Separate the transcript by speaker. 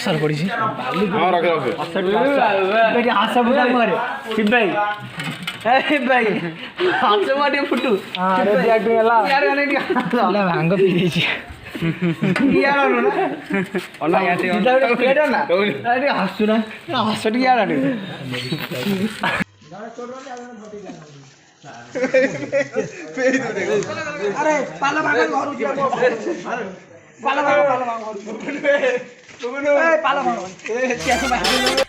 Speaker 1: असर पड़ी
Speaker 2: हां रख रख
Speaker 1: बेटी हाथ से बुला मारे शिव भाई ए भाई हाथ से मारे फुटू हां रे बैग गेला यार ने भांग पी दी छी यार ना ओला याते इधर पेड़ ना अरे हंसू ना हंसट यार ने अरे पाला भागा घर उठिया पाला भागा घर ए पाला भागा ए क्या